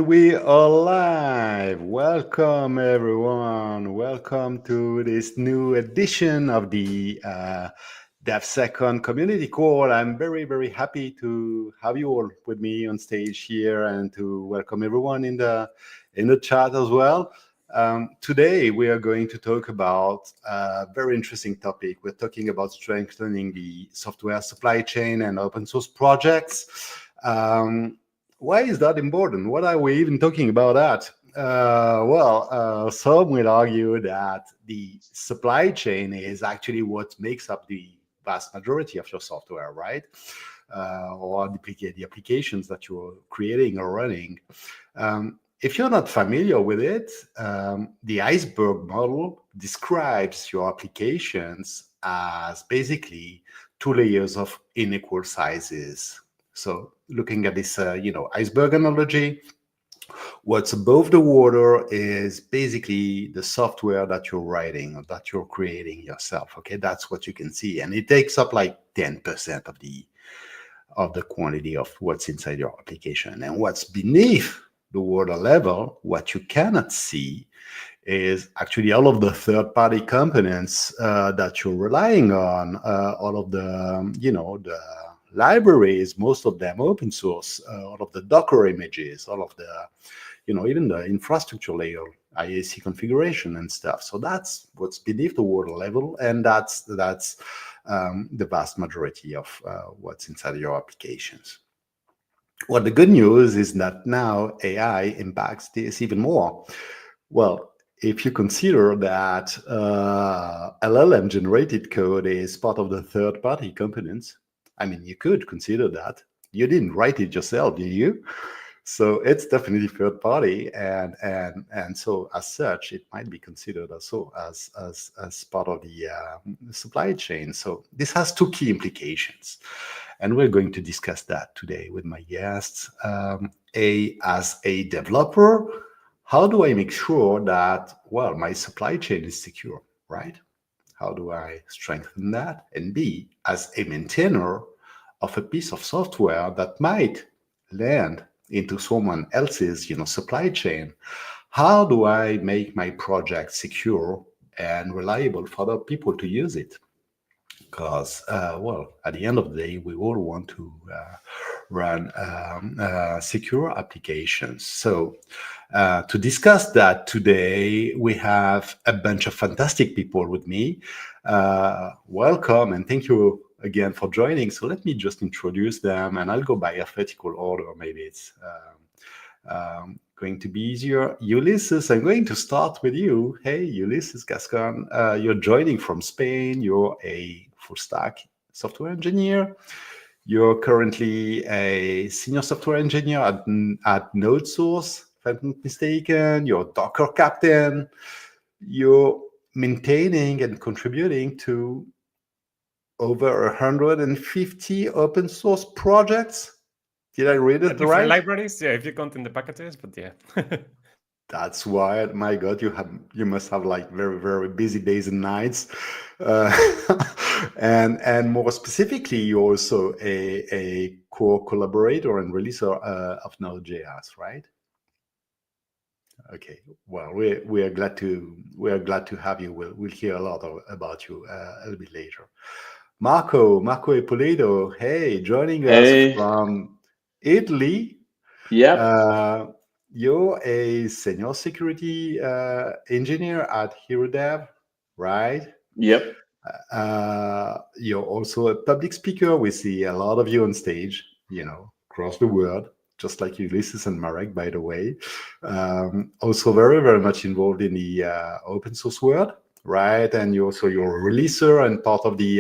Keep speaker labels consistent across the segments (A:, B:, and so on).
A: And we are live. Welcome, everyone. Welcome to this new edition of the DevSecCon Community Call. I'm very, very happy to have you all with me on stage here and to welcome everyone in the chat as well. Today, we are going to talk about a very interesting topic. We're talking about strengthening the software supply chain and open source projects. Why is that important? What are we even talking about that? Some will argue that the supply chain is actually what makes up the vast majority of your software, right? Or the applications that you're creating or running. If you're not familiar with it, the iceberg model describes your applications as basically two layers of unequal sizes. So looking at this, iceberg analogy, what's above the water is basically the software that you're writing or that you're creating yourself. Okay, that's what you can see, and it takes up like 10% of the quantity of what's inside your application. And what's beneath the water level, what you cannot see, is actually all of the third-party components that you're relying on, all of the, the libraries, most of them open source, all of the Docker images, all of the, even the infrastructure layer, IAC configuration and stuff. So that's what's beneath the water level, and that's the vast majority of what's inside your applications. Well, the good news is that now AI impacts this even more. Well, if you consider that LLM-generated code is part of the third-party components, I mean, you could consider that. You didn't write it yourself, did you? So it's definitely third-party, and so as such, it might be considered also as part of the supply chain. So this has two key implications, and we're going to discuss that today with my guests. As a developer, how do I make sure that, well, my supply chain is secure, right? How do I strengthen that? And B, as a maintainer of a piece of software that might land into someone else's, supply chain, how do I make my project secure and reliable for other people to use it? Because, at the end of the day, we all want to run secure applications. So to discuss that today, we have a bunch of fantastic people with me. Welcome, and thank you again for joining. So let me just introduce them, and I'll go by alphabetical order. Maybe it's going to be easier. Ulysses, I'm going to start with you. Hey, Ulysses Gascon, you're joining from Spain. You're a full stack software engineer. You're currently a senior software engineer at Node.js, if I'm not mistaken. You're Docker captain. You're maintaining and contributing to over 150 open source projects. Did I read it right?
B: Libraries, yeah, if you count in the packages, but yeah.
A: That's why, my God, you must have like very, very busy days and nights. And more specifically, you're also a core collaborator and releaser of Node.js, right? Okay. Well, we are glad to have you. We'll hear a lot about you a little bit later. Marco Ippolito, hey, joining us from Italy.
C: Yep.
A: You're a senior security engineer at HeroDev, right?
C: Yep.
A: You're also a public speaker. We see a lot of you on stage, across the world, just like Ulysses and Marek, by the way. Also very, very much involved in the open source world, right? And you're a releaser and part of the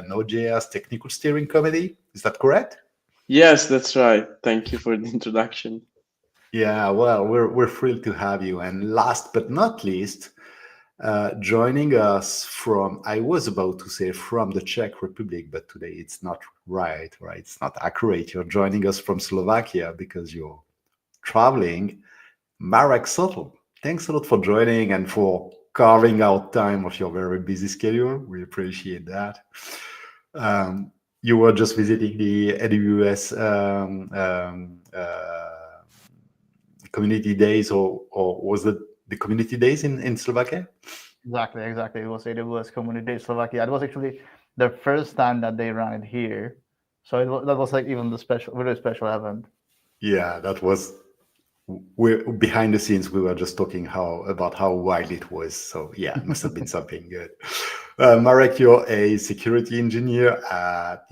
A: Node.js technical steering committee. Is that correct?
C: Yes, that's right. Thank you for the introduction.
A: Yeah, well, we're thrilled to have you. And last but not least, joining us from, I was about to say from the Czech Republic, but today it's not right? It's not accurate. You're joining us from Slovakia because you're traveling. Marek Sotl, thanks a lot for joining and for carving out time of your very busy schedule. We appreciate that. You were just visiting the AWS community days, or was it the community days in Slovakia?
D: Exactly. It was AWS Community Day Slovakia. It was actually the first time that they ran it here, so that was like even the really special event.
A: Yeah, that was. We're behind the scenes. We were just talking about how wild it was. So yeah, it must have been something good. Marek, you're a security engineer.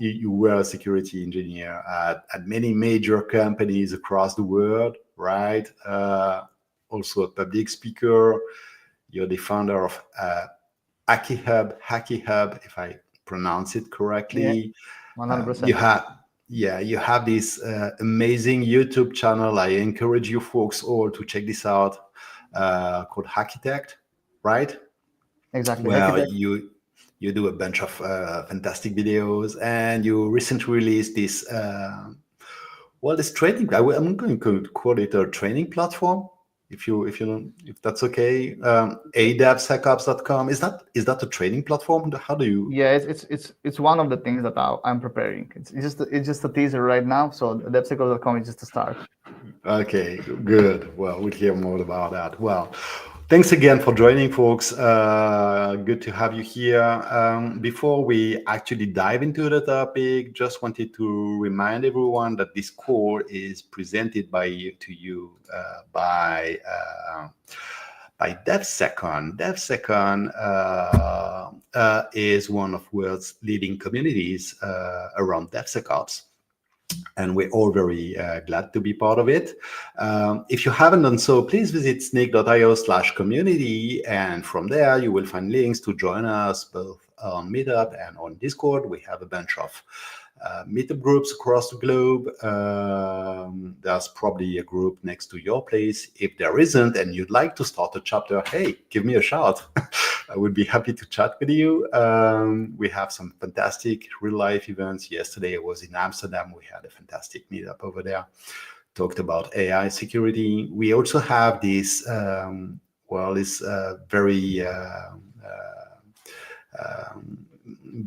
A: You were a security engineer at many major companies across the world, right? Also a public speaker. You're the founder of Hacky Hub, if I pronounce it correctly.
D: 100%.
A: You have this amazing YouTube channel. I encourage you folks all to check this out, called Hackitect, right?
D: Exactly.
A: Well, you do a bunch of fantastic videos, and you recently released this this training. I'm going to call it a training platform, if that's okay. DevSecOps.com, is that a training platform? How do you?
D: Yeah, it's one of the things that I'm preparing. It's just a teaser right now, so DevSecOps.com is just a start.
A: Okay, good. Well, we'll hear more about that. Well, thanks again for joining, folks. Good to have you here. Before we actually dive into the topic, just wanted to remind everyone that this call is presented to you by DevSecCon. DevSecCon is one of the world's leading communities around DevSecOps, and we're all very glad to be part of it. If you haven't done so, please visit snake.io/community, and from there you will find links to join us both on Meetup and on Discord. We have a bunch of meetup groups across the globe. There's probably a group next to your place. If there isn't and you'd like to start a chapter, hey, give me a shout. I would be happy to chat with you. We have some fantastic real-life events. Yesterday I was in Amsterdam. We had a fantastic meetup over there. Talked about AI security. We also have this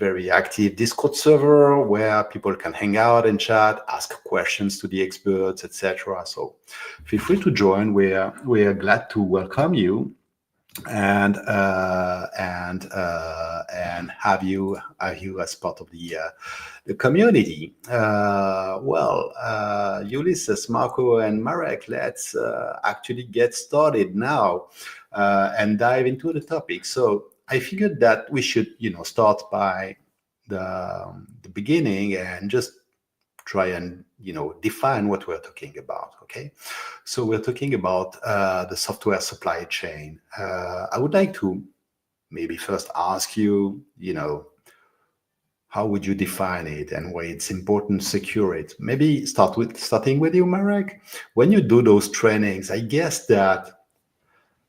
A: very active Discord server where people can hang out and chat, ask questions to the experts, etc. So feel free to join. We're glad to welcome you and have you as part of the community. Ulysses, Marco, and Marek, let's actually get started now and dive into the topic. So I figured that we should, start by the beginning and just try and define what we're talking about. Okay, so we're talking about the software supply chain. I would like to maybe first ask you, how would you define it and why it's important to secure it? Maybe starting with you, Marek. When you do those trainings, I guess that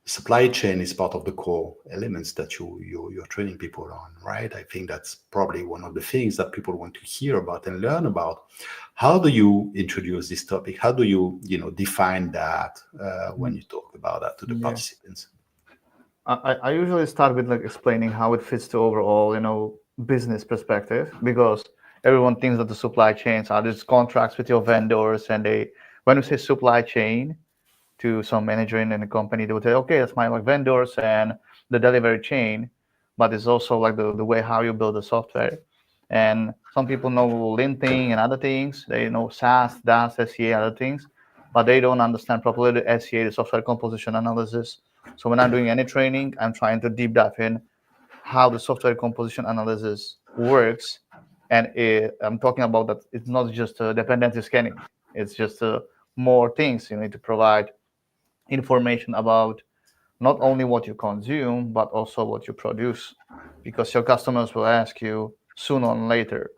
A: supply chain is part of the core elements that you're training people on, right? I think that's probably one of the things that people want to hear about and learn about. How do you introduce this topic? How do you, define that when you talk about that to the participants?
D: I usually start with explaining how it fits to overall, business perspective, because everyone thinks that the supply chains are these contracts with your vendors, and when you say supply chain to some manager in a company, they would say, okay, that's my vendors and the delivery chain, but it's also the way how you build the software. And some people know linting and other things. They know SAS, DAS, SCA, other things, but they don't understand properly the SCA, the software composition analysis. So when I'm doing any training, I'm trying to deep dive in how the software composition analysis works. And I'm talking about that it's not just dependency scanning. It's just more things you need to provide information about, not only what you consume, but also what you produce, because your customers will ask you sooner or later.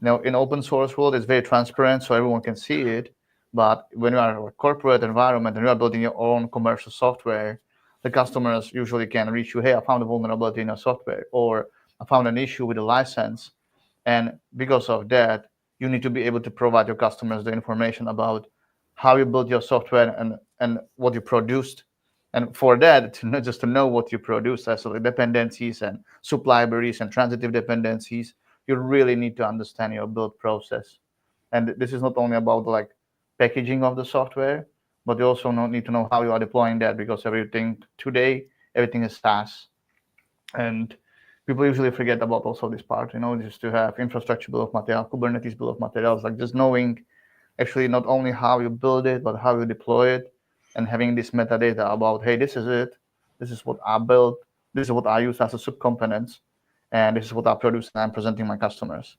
D: Now, in open source world, it's very transparent, so everyone can see it. But when you are in a corporate environment and you are building your own commercial software, the customers usually can reach you, hey, I found a vulnerability in your software, or I found an issue with a license. And because of that, you need to be able to provide your customers the information about how you built your software and what you produced. And for that, not just to know what you produce, as dependencies and sublibraries and transitive dependencies, you really need to understand your build process. And this is not only about packaging of the software, but you also need to know how you are deploying that, because everything is SaaS, and people usually forget about also this part. Just to have infrastructure bill of material, Kubernetes bill of materials, like just knowing actually not only how you build it, but how you deploy it, and having this metadata about, hey, this is it, this is what I built, this is what I use as a subcomponents, and this is what I produce and I'm presenting my customers.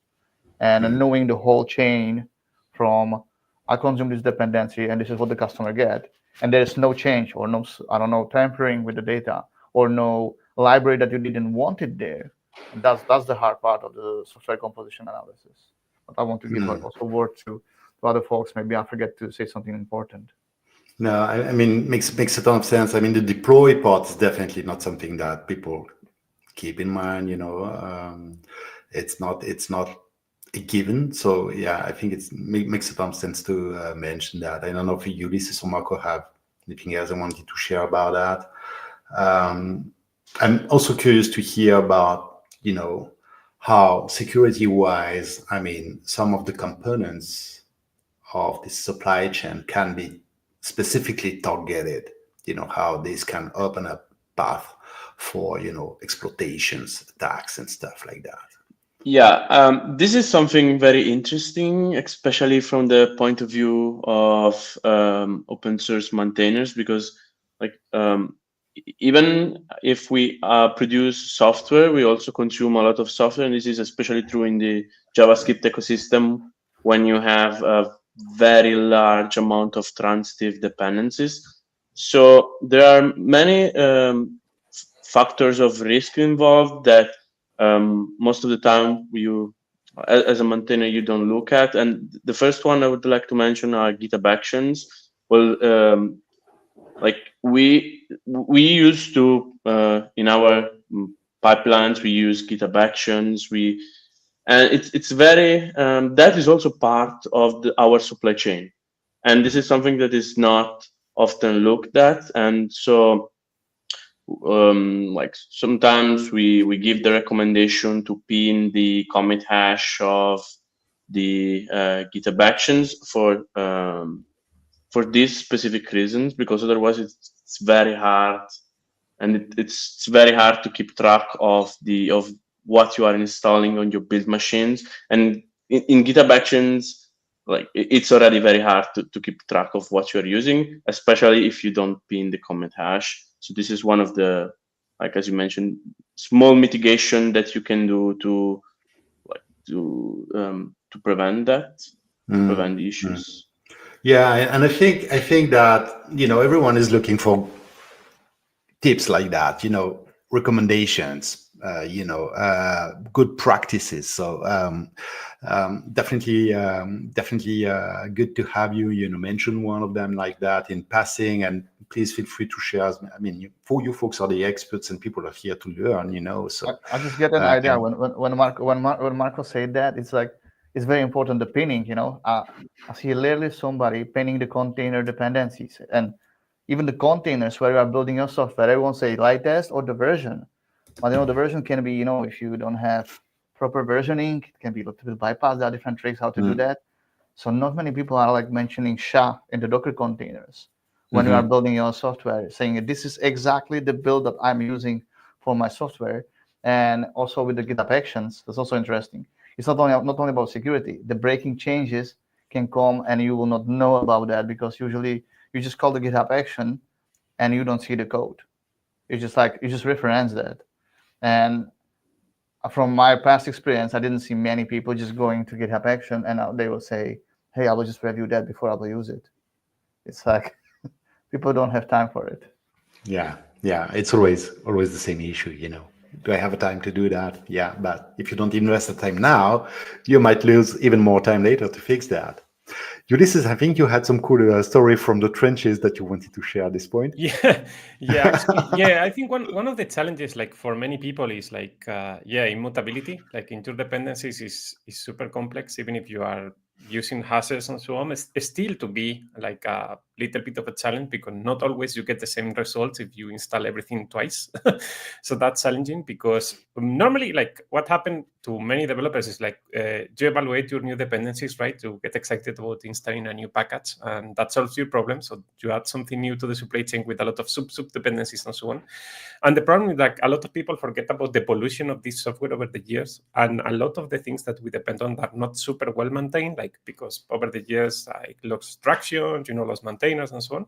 D: And knowing the whole chain from I consume this dependency and this is what the customer get, and there is no change or no, tampering with the data, or no library that you didn't want it there. And that's the hard part of the software composition analysis. But I want to give also word to other folks. Maybe I forget to say something important.
A: No, I mean, makes a ton of sense. I mean, the deploy part is definitely not something that people keep in mind. It's not a given. So yeah, I think it makes a ton of sense to mention that. I don't know if Ulysses or Marco have anything else I wanted to share about that. I'm also curious to hear about, how security-wise, I mean, some of the components of the supply chain can be specifically targeted, how this can open up path for, exploitations, attacks, and stuff like that.
C: Yeah, this is something very interesting, especially from the point of view of open source maintainers, because even if we produce software, we also consume a lot of software, and this is especially true in the JavaScript ecosystem when you have a very large amount of transitive dependencies. So there are many factors of risk involved that most of the time as a maintainer, you don't look at. And the first one I would like to mention are GitHub Actions. Well, we used to in our pipelines, we use GitHub Actions. And it's very that is also part of our supply chain, and this is something that is not often looked at. And so sometimes we give the recommendation to pin the commit hash of the GitHub Actions for these specific reasons, because otherwise it's very hard, and it's very hard to keep track of what you are installing on your build machines. And in GitHub Actions, it's already very hard to keep track of what you're using, especially if you don't pin the commit hash. So this is one of the, as you mentioned, small mitigation that you can do to prevent that, prevent the issues.
A: Yeah, and I think that everyone is looking for tips like that, recommendations, good practices. So definitely good to have you mention one of them like that in passing, and please feel free to share. I mean, you folks are the experts, and people are here to learn. So
D: I just get an idea when Marco said that. It's like, it's very important, the pinning. I see literally somebody pinning the container dependencies, and even the containers where you are building your software. Everyone say light test or the version. But the version can be, if you don't have proper versioning, it can be a little bit bypassed. There are different tricks how to do that. So not many people are mentioning SHA in the Docker containers when you are building your software, saying this is exactly the build that I'm using for my software. And also with the GitHub Actions, that's also interesting. It's not only about security. The breaking changes can come and you will not know about that, because usually you just call the GitHub action and you don't see the code. You just reference that. And from my past experience, I didn't see many people just going to GitHub action and they will say, hey, I will just review that before I will use it. It's like people don't have time for it.
A: Yeah. It's always the same issue, Do I have a time to do that? Yeah, but if you don't invest the time now, you might lose even more time later to fix that. Ulysses, I think you had some cool story from the trenches that you wanted to share at this point.
B: Yeah. Actually, I think one of the challenges, for many people, is immutability. Interdependencies is super complex, even if you are using hashes and so on. It's still to be little bit of a challenge because not always you get the same results if you install everything twice. So that's challenging because normally, like what happened to many developers is like you evaluate your new dependencies, right? You get excited about installing a new package, and that solves your problem. So you add something new to the supply chain with a lot of sub dependencies and so on. And the problem is that a lot of people forget about the pollution of this software over the years, and a lot of the things that we depend on are not super well maintained, like because over the years, like lost traction, lost maintainers and so on.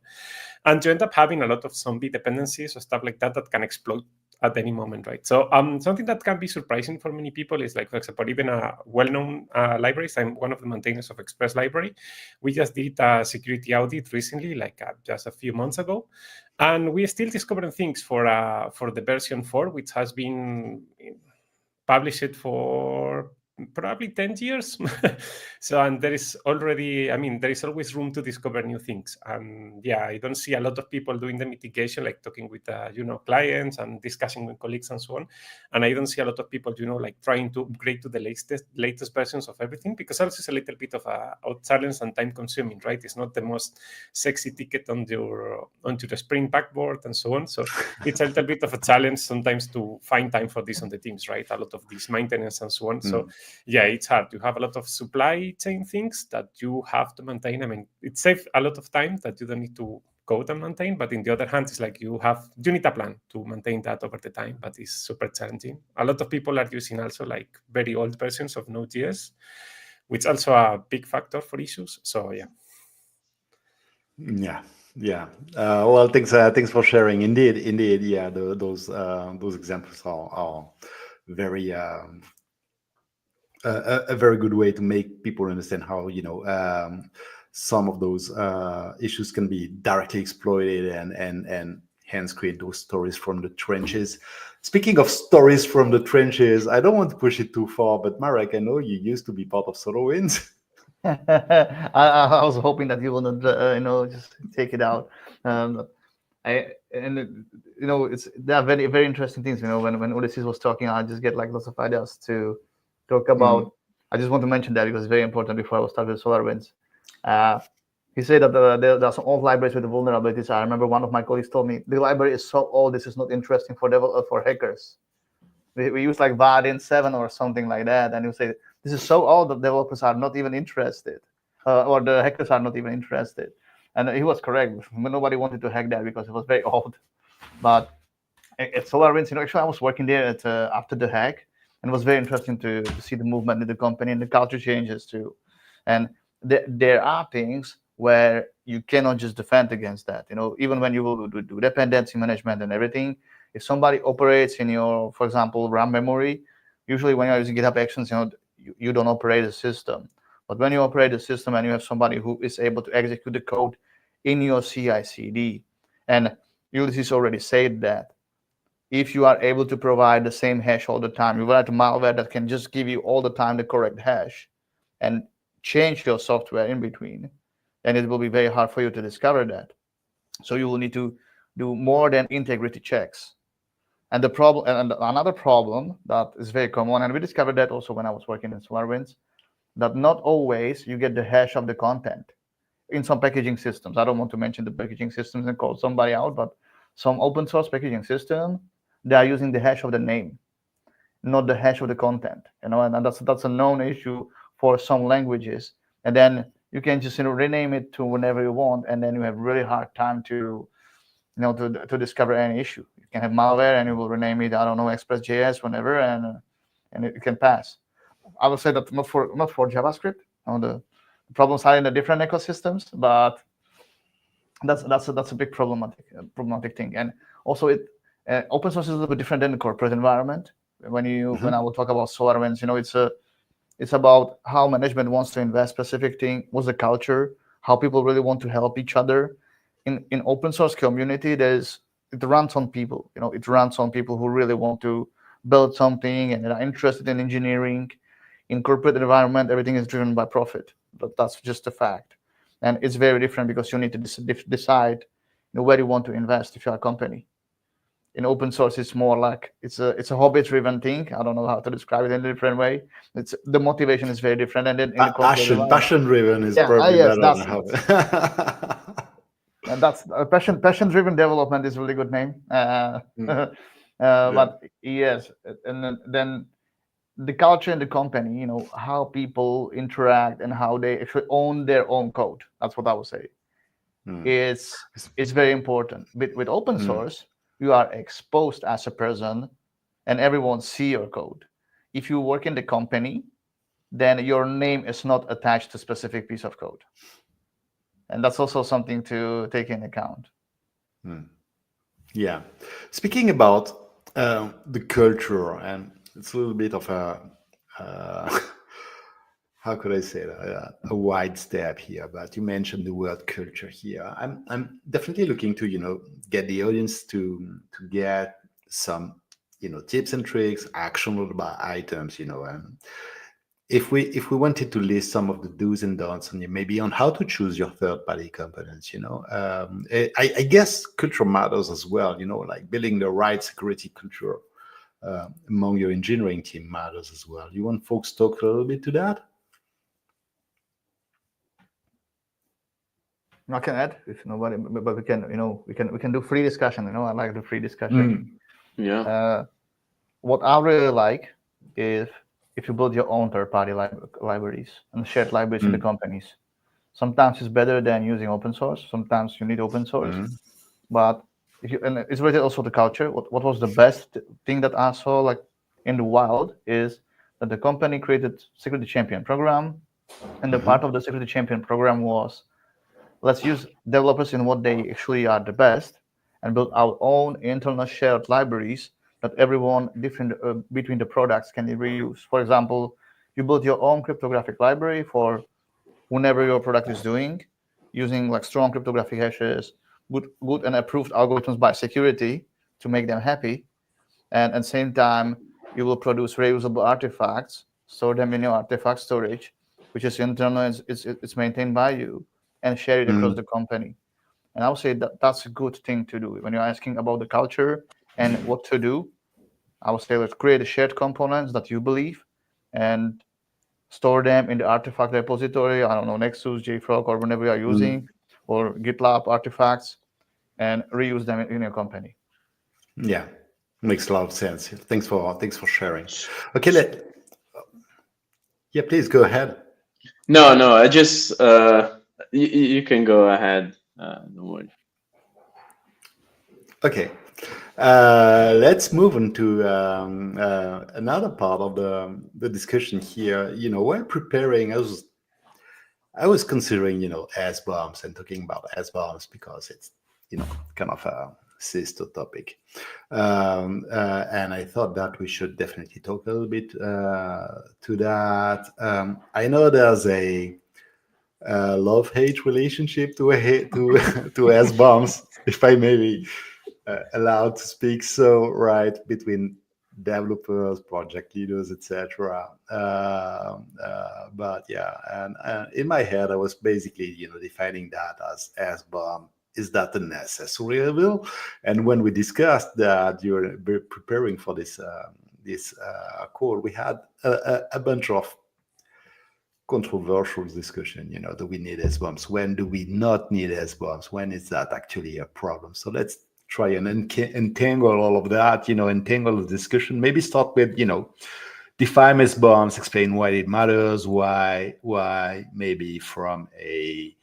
B: And you end up having a lot of zombie dependencies or stuff like that that can explode at any moment, right? So something that can be surprising for many people is like, for example, even a well-known libraries. I'm one of the maintainers of Express Library. We just did a security audit recently, like just a few months ago. And we're still discovering things for the version 4, which has been published for probably 10 years. So, and there is already, there is always room to discover new things. And yeah, I don't see a lot of people doing the mitigation, like talking with, clients and discussing with colleagues and so on. And I don't see a lot of people, like trying to upgrade to the latest versions of everything, because also it's a little bit of a challenge and time consuming, right? It's not the most sexy ticket onto the Spring backboard and so on. So it's a little bit of a challenge sometimes to find time for this on the teams, right? A lot of this maintenance and so on. So yeah, it's hard. You have a lot of supply chain things that you have to maintain. It saves a lot of time that you don't need to code and maintain, but in the other hand, it's like you need a plan to maintain that over the time, but it's super challenging. A lot of people are using also like very old versions of Node.js, which also a big factor for issues. So yeah.
A: Yeah. Well, thanks for sharing. Indeed. Yeah, those examples are very a very good way to make people understand how some of those issues can be directly exploited and hence create those stories from the trenches. Speaking of stories from the trenches, I don't want to push it too far, but Marek, I know you used to be part of SolarWinds.
D: I was hoping that you will not, just take it out. There are very, very interesting things. When Ulysses was talking, I just get like lots of ideas to talk about. I just want to mention that because it's very important before I start with SolarWinds. He said that there are some old libraries with the vulnerabilities. I remember one of my colleagues told me the library is so old, this is not interesting for hackers. We use like Vaadin 7 or something like that, and you say this is so old that developers are not even interested, or the hackers are not even interested. And he was correct. Nobody wanted to hack that because it was very old. But at SolarWinds, actually I was working there after the hack, and it was very interesting to see the movement in the company and the culture changes too. And there are things where you cannot just defend against that. Even when you will do dependency management and everything, if somebody operates in your, for example, RAM memory, usually when you're using GitHub Actions, you don't operate a system. But when you operate a system and you have somebody who is able to execute the code in your CI/CD, and Ulysses already said that if you are able to provide the same hash all the time, you write a malware that can just give you all the time the correct hash and change your software in between, then it will be very hard for you to discover that. So you will need to do more than integrity checks. And the problem, and another problem that is very common, and we discovered that also when I was working in SolarWinds, that not always you get the hash of the content in some packaging systems. I don't want to mention the packaging systems and call somebody out, but some open source packaging system, they are using the hash of the name, not the hash of the content. And that's a known issue for some languages. And then you can just rename it to whenever you want, and then you have really hard time to to discover any issue. You can have malware and you will rename it, I don't know, Express.js whenever, and it can pass. I would say that not for JavaScript. The problems are in the different ecosystems, but that's a big problematic thing. And also open source is a little bit different than the corporate environment. When I will talk about SolarWinds, it's about how management wants to invest specific thing, what's the culture, how people really want to help each other. In open source community, it runs on people. It runs on people who really want to build something and are interested in engineering. In corporate environment, everything is driven by profit. But that's just a fact, and it's very different because you need to decide where you want to invest if you're a company. In open source, it's more like it's a hobby-driven thing. I don't know how to describe it in a different way. The motivation is very different, and then in the
A: passion-driven is probably better than hobby.
D: And that's passion-driven development is a really good name. But yes, and then the culture in the company, how people interact and how they actually own their own code. That's what I would say. It's very important. With open source, you are exposed as a person, and everyone see your code. If you work in the company, then your name is not attached to a specific piece of code. And that's also something to take into account.
A: Yeah. Speaking about the culture, and it's a little bit of a, how could I say that? A wide step here, but you mentioned the word culture here. I'm definitely looking to, get the audience to get some, tips and tricks, actionable items, and if we wanted to list some of the do's and don'ts, and maybe on how to choose your third-party components, I guess culture matters as well. Like building the right security culture among your engineering team matters as well. You want folks to talk a little bit to that?
D: I can add if nobody, but we can do free discussion. I like the free discussion.
C: Yeah.
D: What I really like is if you build your own third-party libraries and shared libraries in the companies. Sometimes it's better than using open source. Sometimes you need open source, but and it's related also to culture. What was the best thing that I saw like in the wild is that the company created security champion program, and the part of the security champion program was, let's use developers in what they actually are the best and build our own internal shared libraries that everyone different between the products can reuse. For example, you build your own cryptographic library for whenever your product is doing, using like strong cryptographic hashes, good and approved algorithms by security to make them happy. And at the same time, you will produce reusable artifacts, store them in your artifact storage, which is internal, it's maintained by you, and share it across the company. And I would say that that's a good thing to do. When you're asking about the culture and what to do, I would say let's create a shared components that you believe and store them in the artifact repository. I don't know, Nexus, JFrog, or whenever you are using, or GitLab artifacts, and reuse them in your company.
A: Yeah, makes a lot of sense. Thanks for sharing. Okay, yeah, please go ahead.
C: No, I just you can go ahead. Don't worry.
A: Okay, let's move on to another part of the discussion here. While preparing, I was considering, SBOMs and talking about SBOMs because it's, kind of a sister topic. And I thought that we should definitely talk a little bit to that. I know there's a love-hate relationship to SBOMs, if I may be allowed to speak so, right, between developers, project leaders, etc. But yeah, and in my head, I was basically, defining that as SBOM. Is that a necessary evil? And when we discussed that you're preparing for this call, we had a bunch of controversial discussion. Do we need SBOMs? When do we not need SBOMs? When is that actually a problem? So let's try and entangle all of that, entangle the discussion. Maybe start with, define SBOMs, explain why it matters, why maybe from a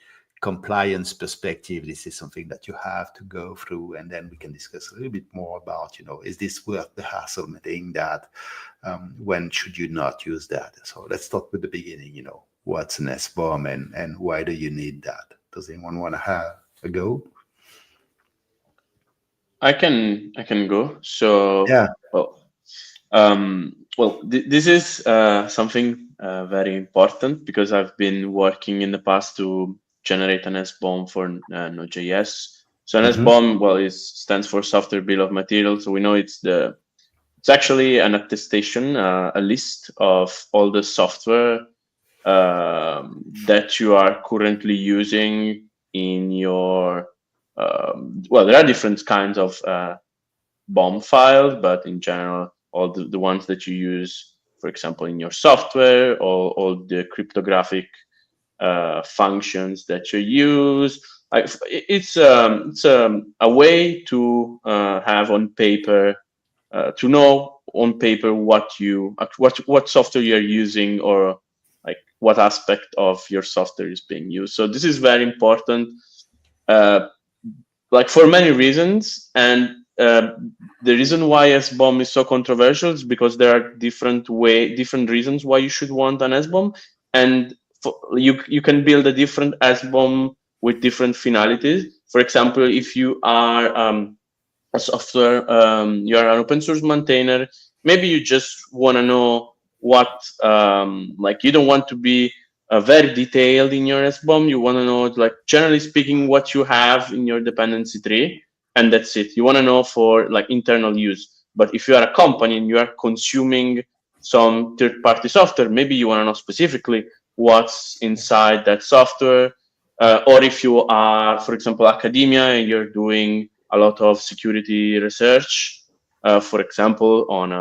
A: compliance perspective, this is something that you have to go through, and then we can discuss a little bit more about, is this worth the hassle, meaning that when should you not use that? So let's start with the beginning, what's an SBOM and why do you need that? Does anyone want to have a go?
C: I can go. So
A: yeah.
C: This is something very important because I've been working in the past to generate an SBOM for Node.js. So an SBOM, it stands for Software Bill of Materials. So we know it's actually an attestation, a list of all the software that you are currently using in your. There are different kinds of BOM files, but in general, all the ones that you use, for example, in your software, or all the cryptographic functions that you use, it's a way to have on paper, to know on paper what software you're using, or like what aspect of your software is being used. So this is very important, like for many reasons. And the reason why SBOM is so controversial is because there are different reasons why you should want an SBOM, and you can build a different SBOM with different finalities. For example, if you are a software, you are an open source maintainer, maybe you just want to know what, like you don't want to be very detailed in your SBOM. You want to know, like generally speaking, what you have in your dependency tree, and that's it. You want to know for like internal use. But if you are a company and you are consuming some third-party software, maybe you want to know specifically what's inside that software. Or if you are, for example, academia, and you're doing a lot of security research, for example, on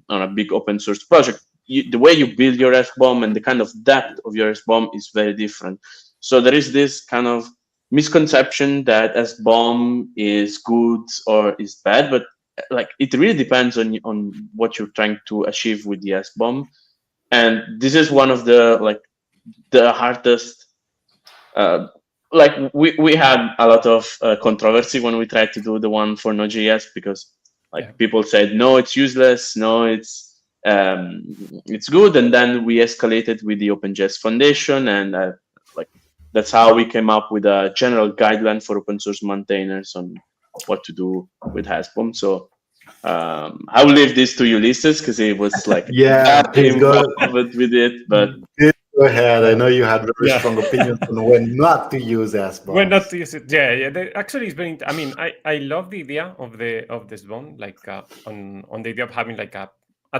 C: a big open source project, the way you build your SBOM and the kind of depth of your SBOM is very different. So there is this kind of misconception that SBOM is good or is bad, but like it really depends on what you're trying to achieve with the SBOM. And this is one of the hardest. Like we had a lot of controversy when we tried to do the one for Node.js, because people said no, it's useless, no, it's good, and then we escalated with the OpenJS Foundation, and like that's how we came up with a general guideline for open source maintainers on what to do with SBOM. So I will leave this to Ulysses, because it was like involved with it, but.
A: Go ahead. I know you had very strong opinions on when not to use SBOM.
B: When not to use it, actually, it's very. I mean, I love the idea of the SBOM, like on the idea of having like a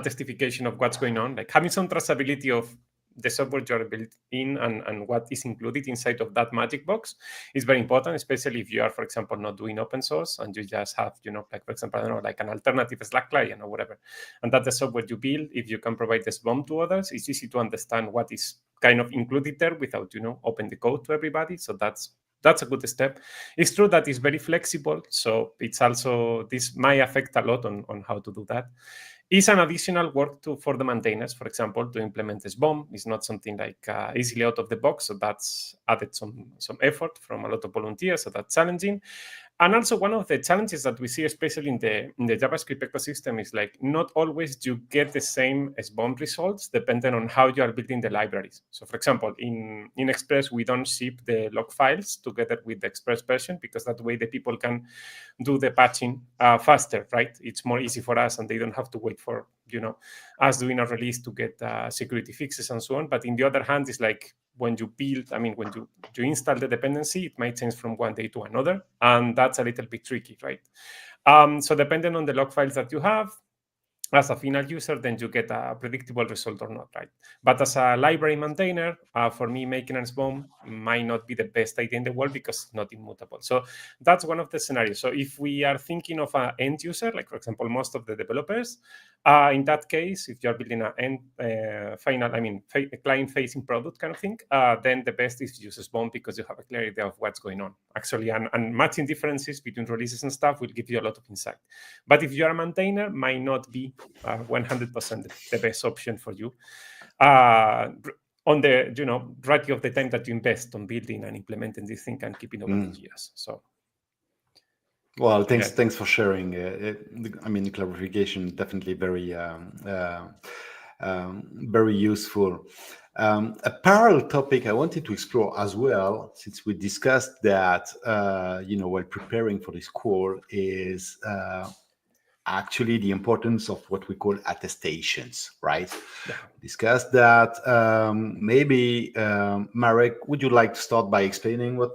B: testification of what's going on, like having some traceability of the software you're built in and what is included inside of that magic box is very important, especially if you are, for example, not doing open source and you just have, like, for example, I don't know, like an alternative Slack client or whatever. And that's the software you build. If you can provide this SBOM to others, it's easy to understand what is kind of included there without, open the code to everybody. So that's a good step. It's true that it's very flexible. So it's also, this might affect a lot on how to do that. It's an additional work for the maintainers, for example, to implement SBOM. It's not something like easily out of the box. So that's added some effort from a lot of volunteers. So that's challenging. And also one of the challenges that we see, especially in the JavaScript ecosystem, is like not always you get the same SBOM results depending on how you are building the libraries. So for example, in Express, we don't ship the log files together with the Express version, because that way the people can do the patching faster, right? It's more easy for us, and they don't have to wait for, us doing a release to get security fixes and so on. But in the other hand, it's like when you build, when you install the dependency, it might change from one day to another. And that's a little bit tricky, right? So depending on the log files that you have, as a final user, then you get a predictable result or not, right? But as a library maintainer, for me, making an SBOM might not be the best idea in the world because it's not immutable. So that's one of the scenarios. So if we are thinking of an end user, like for example, most of the developers, in that case, if you're building an a client-facing product kind of thing, then the best is to use SBOM because you have a clear idea of what's going on, actually. And matching differences between releases and stuff will give you a lot of insight. But if you're a maintainer, might not be 100% the best option for you on the variety of the time that you invest on building and implementing this thing and keeping over the years. So
A: well, thanks for sharing. The clarification definitely very very useful. A parallel topic I wanted to explore as well, since we discussed that while preparing for this call, is actually the importance of what we call attestations, right? Yeah. Discuss that. Maybe Marek, would you like to start by explaining what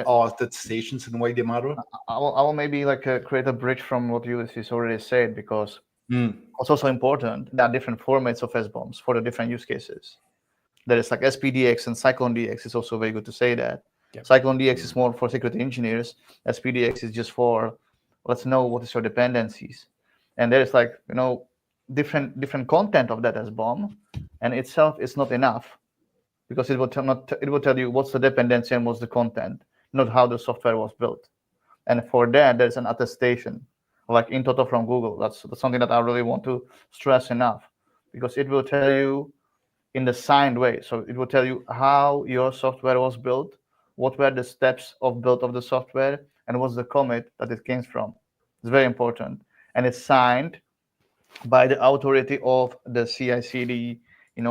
A: are attestations and why they matter?
D: I will maybe create a bridge from what Ulysses already said, because it's also important. There are different formats of SBOMs for the different use cases. There is like SPDX and CycloneDX. It's also very good to say that. Yep. CycloneDX is more for security engineers. SPDX is just for let's know what is your dependencies. And there is different content of that SBOM, and itself is not enough, because it will tell you what's the dependency and what's the content. not how the software was built. And for that, there's an attestation, like in total from Google. That's something that I really want to stress enough, because it will tell you in the signed way. So it will tell you how your software was built, what were the steps of build of the software, and what's the commit that it came from. It's very important. And it's signed by the authority of the CI/CD,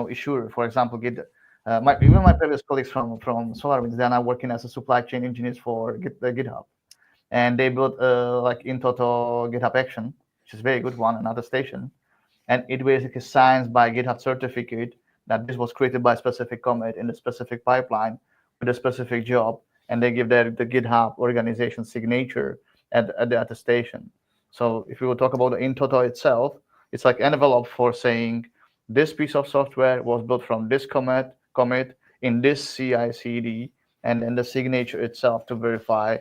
D: issuer. For example, even my previous colleagues from SolarWinds, they're now working as a supply chain engineers for GitHub, and they built like in total GitHub Action, which is a very good one, another station, and it basically signs by GitHub certificate that this was created by a specific commit in a specific pipeline with a specific job, and they give the GitHub organization signature at the attestation. So if we will talk about the in total itself, it's like an envelope for saying this piece of software was built from this commit in this CI/CD, and then the signature itself to verify.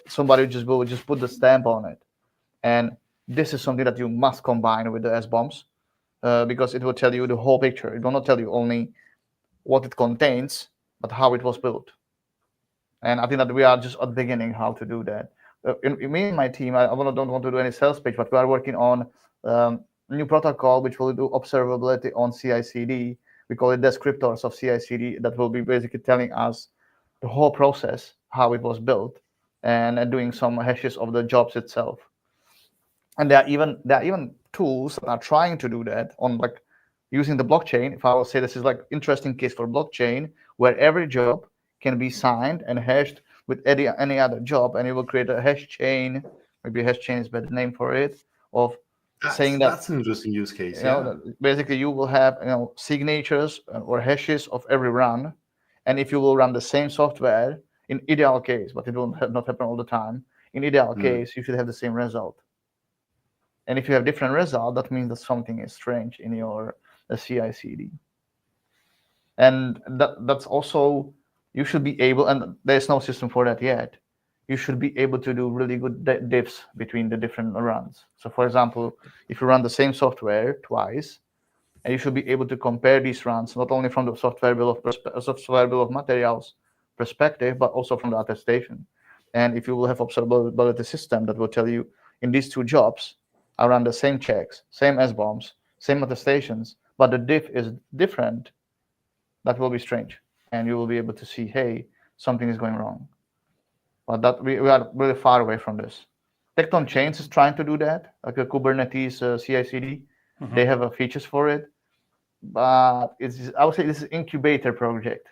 D: Somebody will just put the stamp on it, and this is something that you must combine with the SBOMs, because it will tell you the whole picture. It will not tell you only what it contains, but how it was built. And I think that we are just at the beginning how to do that. Me and my team, I don't want to do any sales pitch, but we are working on a new protocol which will do observability on CI/CD. We call it descriptors of CI/CD, that will be basically telling us the whole process, how it was built, and doing some hashes of the jobs itself. And there are even tools that are trying to do that on like using the blockchain. If I will say this is like interesting case for blockchain, where every job can be signed and hashed with any other job, and it will create a hash chain. Maybe a hash chain is a better name for it, of saying that
A: that's an interesting use case.
D: Basically you will have signatures or hashes of every run, and if you will run the same software, in ideal case, but it will not happen all the time, in ideal case you should have the same result. And if you have different result, that means that something is strange in your CI/CD. And that's also, you should be able, and there's no system for that yet, you should be able to do really good diffs between the different runs. So for example, if you run the same software twice, and you should be able to compare these runs, not only from the software bill of materials perspective, but also from the attestation. And if you will have observability system that will tell you in these two jobs, I run the same checks, same SBOMs, same attestations, but the diff is different, that will be strange. And you will be able to see, hey, something is going wrong. But that we are really far away from this. Tecton Chains is trying to do that, like a Kubernetes CI/CD. They have features for it. But I would say this is an incubator project.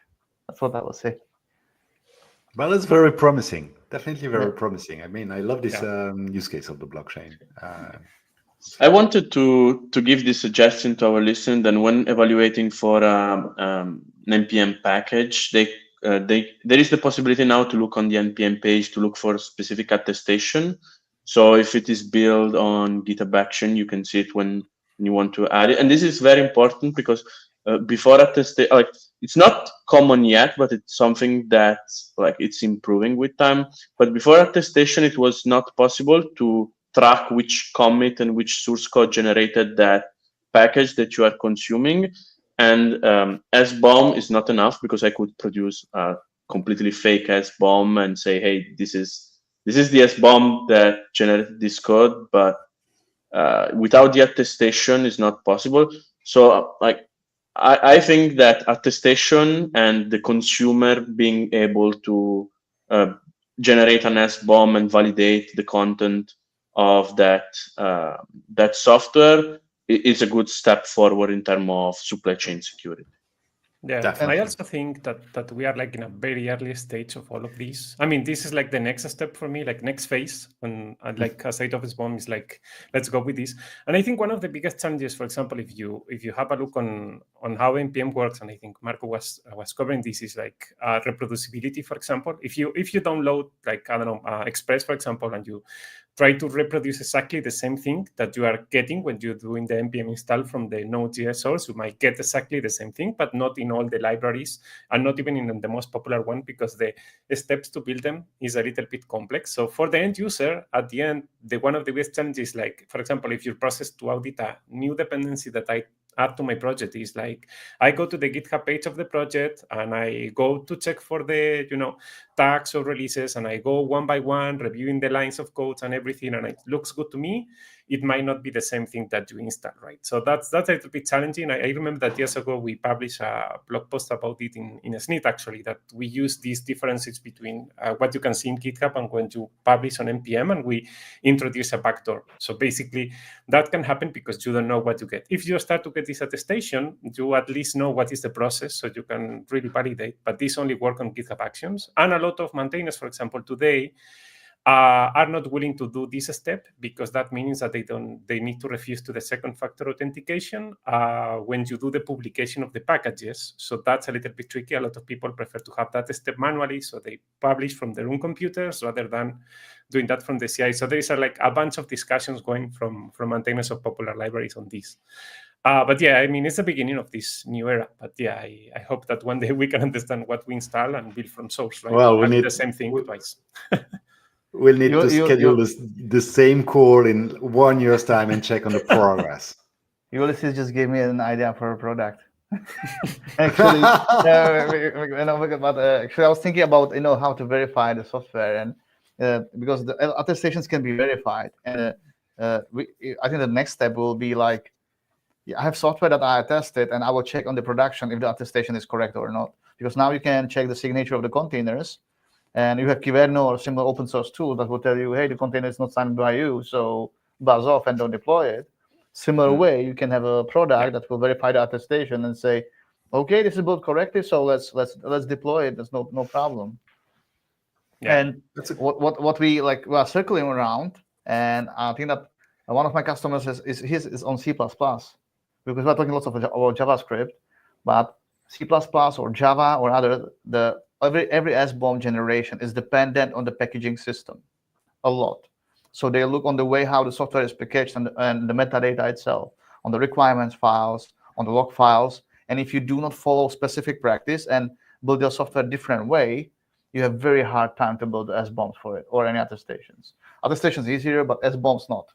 D: That's what I would say.
A: Well, it's very promising. Definitely very promising. I mean, I love this use case of the blockchain.
C: I wanted to give this suggestion to our listeners, and when evaluating for an NPM package, there is the possibility now to look on the NPM page to look for specific attestation. So if it is built on GitHub Action, you can see it when you want to add it. And this is very important because before attestation, like, it's not common yet, but it's something that it's improving with time. But before attestation, it was not possible to track which commit and which source code generated that package that you are consuming. And SBOM is not enough, because I could produce a completely fake SBOM and say, hey, this is the SBOM that generated this code, but without the attestation is not possible. So I think that attestation and the consumer being able to generate an SBOM and validate the content of that software is a good step forward in terms of supply chain security.
B: Yeah,
A: Definitely.
B: I also think that we are in a very early stage of all of these. I mean, this is the next step for me, next phase. And aside of SBOM is let's go with this. And I think one of the biggest challenges, for example, if you have a look on how NPM works, and I think Marco was covering this, is reproducibility. For example, if you download Express, for example, and you try to reproduce exactly the same thing that you are getting when you're doing the NPM install from the Node.js source, you might get exactly the same thing, but not in all the libraries, and not even in the most popular one, because the steps to build them is a little bit complex. So for the end user, at the end, one of the biggest challenges, for example, if you're processed to audit a new dependency that I add to my project is like I go to the GitHub page of the project and I go to check for the tags or releases, and I go one by one reviewing the lines of codes and everything, and it looks good to me. It might not be the same thing that you install, right? So that's a little bit challenging. I remember that years ago we published a blog post about it in a SNIT, actually, that we use these differences between what you can see in GitHub and when you publish on NPM, and we introduce a backdoor. So basically that can happen because you don't know what you get. If you start to get this attestation, you at least know what is the process, so you can really validate. But this only works on GitHub Actions. And a lot of maintainers, for example, today, are not willing to do this step because that means that they need to refuse to the second factor authentication when you do the publication of the packages. So that's a little bit tricky. A lot of people prefer to have that step manually, so they publish from their own computers rather than doing that from the CI. So there is like a bunch of discussions going from maintainers of popular libraries on this. But yeah, I mean, it's the beginning of this new era. But yeah, I hope that one day we can understand what we install and build from source, right?
A: Well, we need
B: the same thing twice.
A: We'll need to schedule the same call in 1 year's time and check on the progress.
D: Ulysses just gave me an idea for a product. Actually, actually, I was thinking about how to verify the software, and because the attestations can be verified, and I think the next step will be like, I have software that I tested, and I will check on the production if the attestation is correct or not. Because now you can check the signature of the containers. And you have Kyverno or similar open source tool that will tell you, hey, the container is not signed by you, so buzz off and don't deploy it. Similar way, you can have a product that will verify the attestation and say, okay, this is built correctly, so let's deploy it. There's no problem. Yeah. And what we are circling around, and I think that one of my customers is on C++, because we're talking lots about JavaScript, but C++ or Java or other every SBOM generation is dependent on the packaging system a lot. So they look on the way how the software is packaged and the metadata itself, on the requirements files, on the log files. And if you do not follow specific practice and build your software a different way, you have very hard time to build SBOMs for it or any attestations. Attestations easier, but SBOMs not.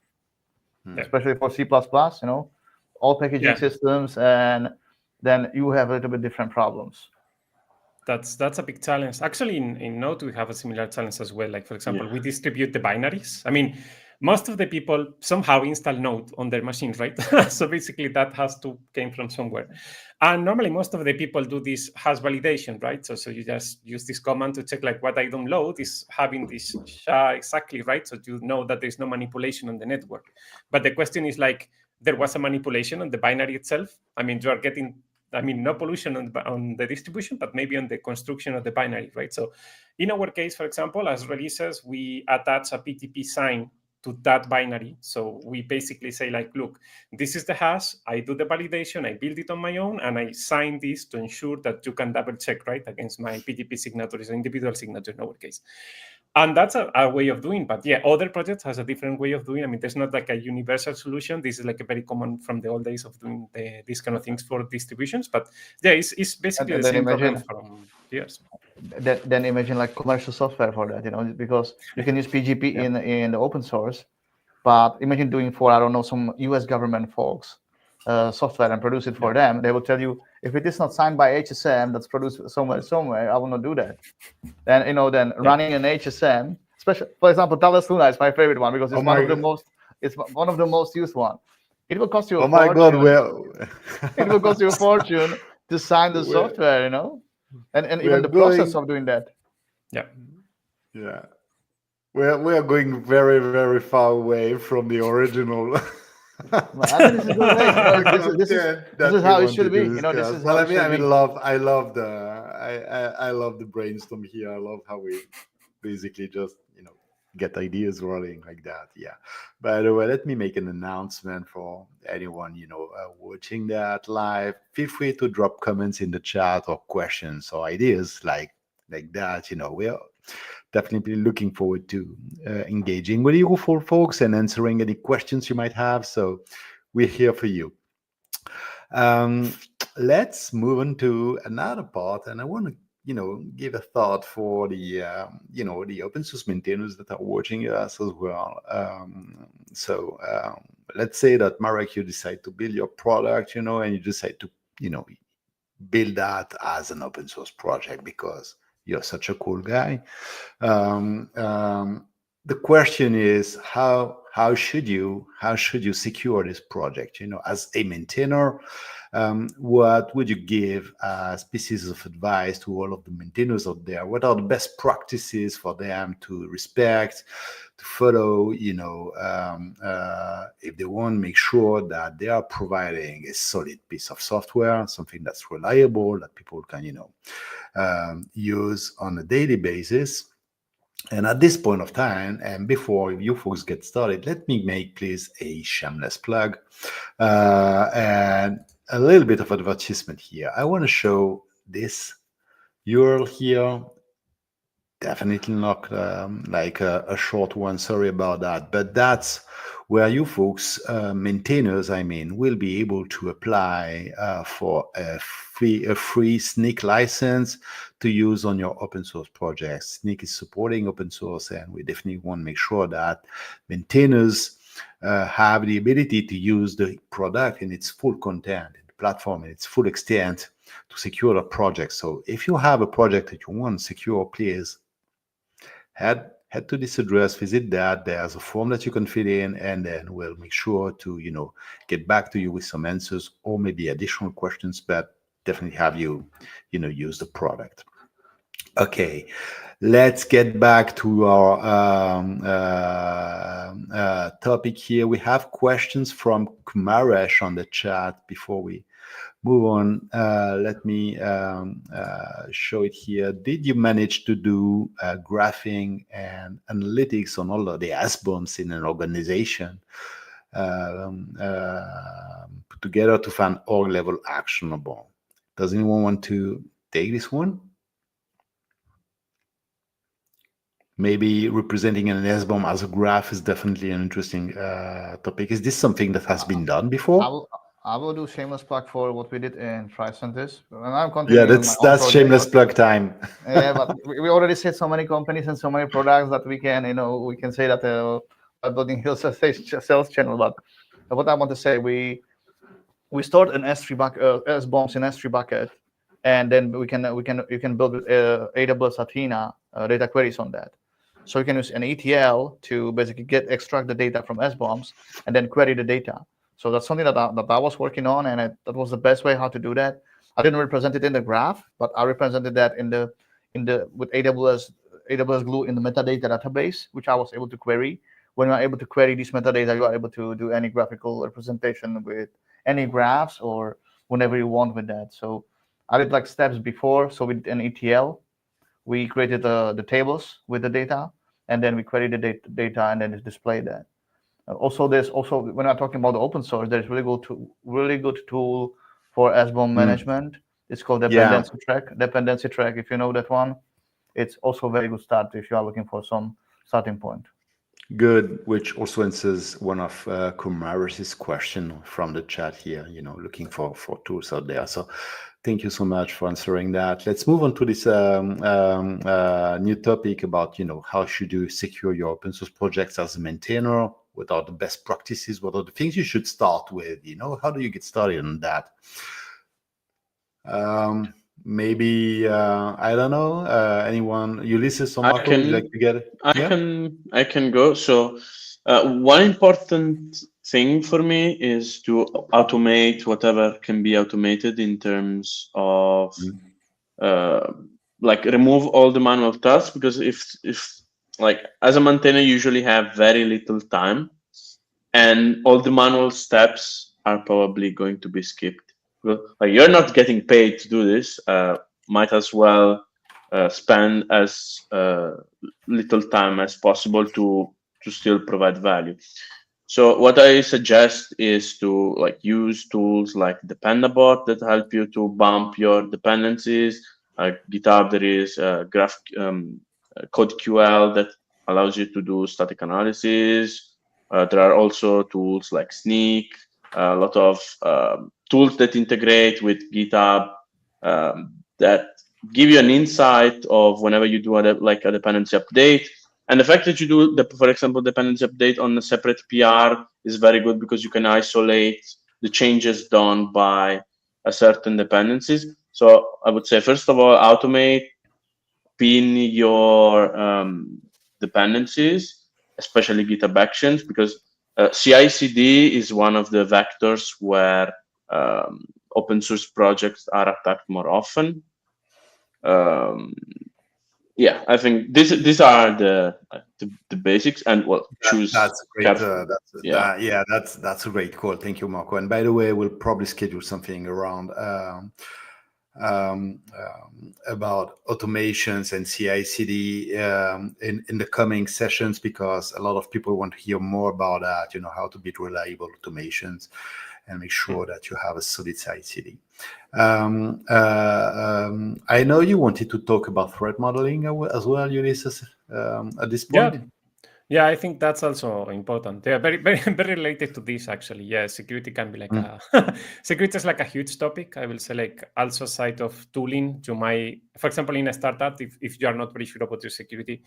D: Especially for C++, all packaging systems, and then you have a little bit different problems.
B: That's a big challenge. Actually, in Node, we have a similar challenge as well. Like, for example, we distribute the binaries. I mean, most of the people somehow install Node on their machine, right? So basically, that has to came from somewhere. And normally, most of the people do this hash validation, right? So you just use this command to check like what I download is having this SHA exactly, right? So you know that there's no manipulation on the network. But the question is like, there was a manipulation on the binary itself. I mean, you are getting no pollution on the distribution, but maybe on the construction of the binary, right? So in our case, for example, as releases, we attach a PTP sign to that binary. So we basically say like, look, this is the hash, I do the validation, I build it on my own, and I sign this to ensure that you can double check, right, against my PTP signatures, individual signature in our case. And that's a way of doing, but yeah, other projects has a different way of doing. I mean, there's not like a universal solution. This is like a very common from the old days of doing these kind of things for distributions. But yeah, it's basically the same problem from years.
D: Then imagine like commercial software for that, because you can use PGP in the open source, but imagine doing for, I don't know, some US government folks software and produce it for them. They will tell you, if it is not signed by HSM that's produced somewhere, I will not do that. Then running an HSM, especially for example, Thales Luna is my favorite one because it's one of the most used one. It will cost you a fortune.
A: Oh my God,
D: it will cost you a fortune to sign the software, and even the process of doing that.
B: Yeah.
A: We are going very, very far away from the original.
D: This is how it should be. This is how
A: I love the brainstorm here. I love how we basically just get ideas rolling like that. Yeah. By the way, let me make an announcement for anyone watching that live. Feel free to drop comments in the chat or questions or ideas like that. We are definitely looking forward to engaging with you folks and answering any questions you might have. So we're here for you. Let's move on to another part, and I want to give a thought for the the open source maintainers that are watching us as well. Let's say that, Marek, you decide to build your product, and you decide to build that as an open source project because you're such a cool guy. The question is, how should you secure this project? As a maintainer, what would you give as pieces of advice to all of the maintainers out there? What are the best practices for them to respect, to follow? If they want to make sure that they are providing a solid piece of software, something that's reliable, that people can use on a daily basis. And at this point of time, and before you folks get started, let me make, please, a shameless plug and a little bit of advertisement here. I want to show this URL here. Definitely not like a short one, sorry about that, but that's where you folks, maintainers, will be able to apply for a free Snyk license to use on your open source projects. Snyk is supporting open source, and we definitely want to make sure that maintainers have the ability to use the product in its full content, the platform in its full extent, to secure the project. So if you have a project that you want to secure, please head to this address, visit that. There's a form that you can fill in, and then we'll make sure to get back to you with some answers or maybe additional questions, but definitely have you use the product. Okay, let's get back to our topic here. We have questions from Kumaresh on the chat. Before we move on, let me show it here. Did you manage to do graphing and analytics on all of the SBOMs in an organization put together to find org level actionable? Does anyone want to take this one? Maybe representing an SBOM as a graph is definitely an interesting topic. Is this something that has been done before?
D: I will do shameless plug for what we did in Tricentis. And I'm
A: that's shameless plug time.
D: Yeah, but we already said so many companies and so many products that we can say that building sales channel. But what I want to say, we stored an S3 bucket, SBOMs in S3 bucket, and then you can build AWS Athena data queries on that. So you can use an ETL to basically extract the data from SBOMs and then query the data. So that's something that I was working on, and that was the best way how to do that. I didn't represent it in the graph, but I represented that with AWS Glue in the metadata database, which I was able to query. When you're able to query these metadata, you are able to do any graphical representation with any graphs or whenever you want with that. So I did like steps before. So with an ETL, we created the tables with the data, and then we queried the data and then displayed that. Also, when I'm talking about the open source, there's really good tool for SBOM management. It's called Dependency Track. Dependency Track, if you know that one, it's also a very good start if you are looking for some starting point.
A: Good, which also answers one of Kumaresh's question from the chat here, looking for tools out there. So thank you so much for answering that. Let's move on to this new topic about, how should you secure your open source projects as a maintainer? What are the best practices? What are the things you should start with? How do you get started on that? Maybe I don't know. Anyone? Ulysses or Marco, would you like to get it?
C: I can go. So one important thing for me is to automate whatever can be automated in terms of remove all the manual tasks, because if as a maintainer, you usually have very little time, and all the manual steps are probably going to be skipped. You're not getting paid to do this. Might as well spend as little time as possible to still provide value. So what I suggest is to use tools like Dependabot that help you to bump your dependencies. GitHub, there is CodeQL that allows you to do static analysis. There are also tools like Snyk, a lot of tools that integrate with GitHub that give you an insight of whenever you do a dependency update. And the fact that you do, for example, dependency update on a separate PR is very good because you can isolate the changes done by a certain dependencies. So I would say, first of all, automate, pin your dependencies, especially GitHub Actions, because CI/CD is one of the vectors where open source projects are attacked more often. Yeah, I think these are the basics, and choose.
A: That's great.
C: Yeah.
A: That's a great call. Thank you, Marco. And by the way, we'll probably schedule something around about automations and CI/CD in the coming sessions, because a lot of people want to hear more about that. How to build reliable automations and make sure that you have a solid CI/CD. I know you wanted to talk about threat modeling as well, Ulysses, at this point.
B: Yeah, I think that's also important. They are very, very, very related to this, actually. Yeah, security can be like security is like a huge topic. I will say, like, also side of tooling. You might, for example, in a startup, if you are not very sure about your security,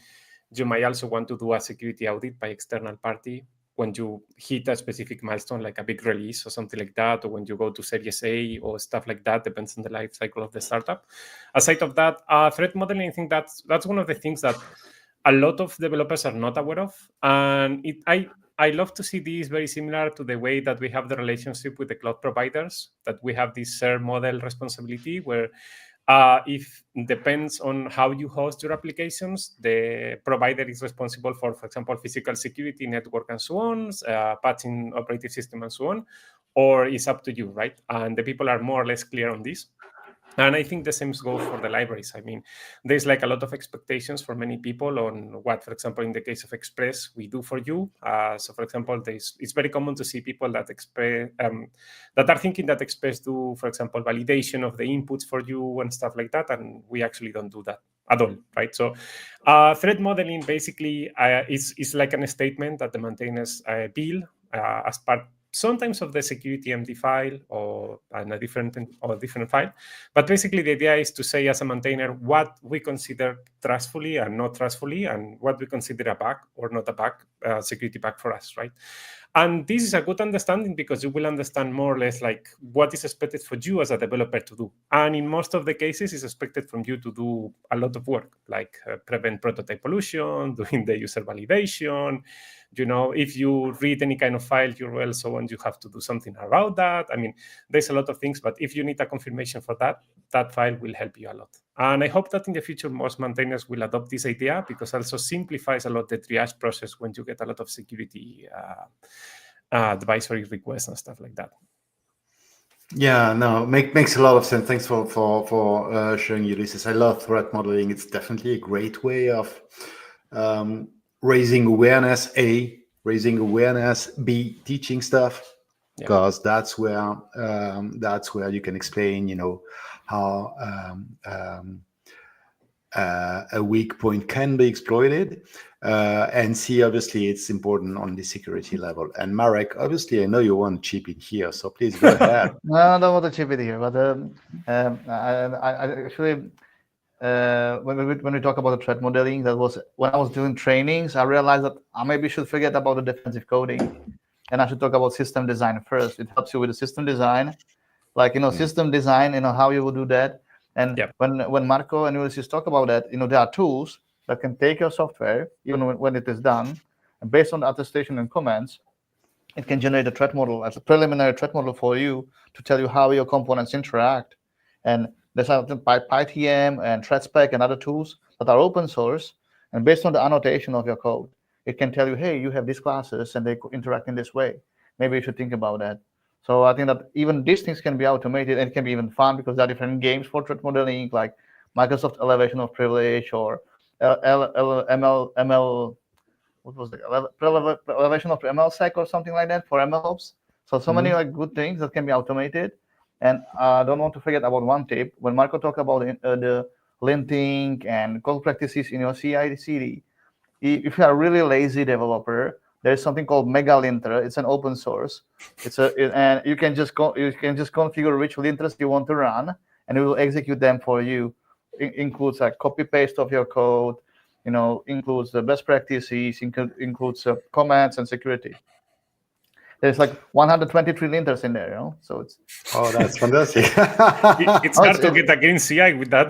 B: you might also want to do a security audit by external party when you hit a specific milestone, like a big release or something like that, or when you go to Series A or stuff like that, depends on the life cycle of the startup. Aside of that, threat modeling, I think that's one of the things that a lot of developers are not aware of. And I love to see this very similar to the way that we have the relationship with the cloud providers, that we have this shared model responsibility where if depends on how you host your applications, the provider is responsible for example, physical security, network, and so on, patching operating system, and so on, or it's up to you, right? And the people are more or less clear on this. And I think the same goes for the libraries. I mean, there's like a lot of expectations for many people on what, for example, in the case of Express, we do for you. So, for example, it's very common to see people that that are thinking that Express do, for example, validation of the inputs for you and stuff like that, and we actually don't do that at all, right? So, threat modeling basically is like a statement that the maintainers build as part sometimes of the security MD file or a different file. But basically the idea is to say as a maintainer what we consider trustfully and not trustfully, and what we consider a bug or not a bug, security bug for us, right? And this is a good understanding because you will understand more or less like what is expected for you as a developer to do. And in most of the cases, it's expected from you to do a lot of work, like prevent prototype pollution, doing the user validation. If you read any kind of file, URL, so on, you have to do something about that. I mean, there's a lot of things, but if you need a confirmation for that, that file will help you a lot. And I hope that in the future, most maintainers will adopt this idea because also simplifies a lot the triage process when you get a lot of security advisory requests and stuff like that.
A: Yeah, no, makes a lot of sense. Thanks for sharing, Ulysses. I love threat modeling. It's definitely a great way of raising awareness. A, raising awareness. B, teaching stuff, because that's where you can explain, how a weak point can be exploited. And C, obviously, it's important on the security level. And Marek, obviously, I know you want to chip in here, so please go ahead.
D: No, I don't want to chip in here, but I actually, when we talk about the threat modeling, that was when I was doing trainings, I realized that I maybe should forget about the defensive coding, and I should talk about system design first. It helps you with the system design, like system design, how you will do that. And when Marco and Ulysses talk about that, there are tools that can take your software, even when it is done, and based on the attestation and comments, it can generate a threat model as a preliminary threat model for you to tell you how your components interact. And there's something by PyTM and ThreatSpec and other tools that are open source, and based on the annotation of your code, it can tell you, hey, you have these classes and they interact in this way. Maybe you should think about that. So I think that even these things can be automated, and it can be even fun because there are different games for threat modeling, like Microsoft Elevation of Privilege or ML. What was the elevation of MLSec or something like that for MLOps? So many like good things that can be automated. And I don't want to forget about one tip. When Marco talked about the linting and code practices in your CI/CD, if you are a really lazy developer, there's something called MegaLinter. It's an open source. And you can just configure which linters you want to run, and it will execute them for you includes like copy paste of your code, includes the best practices, includes comments and security. There's like 123 linters in there, so it's.
A: Oh, that's fantastic.
B: It's hard to get a green CI with that.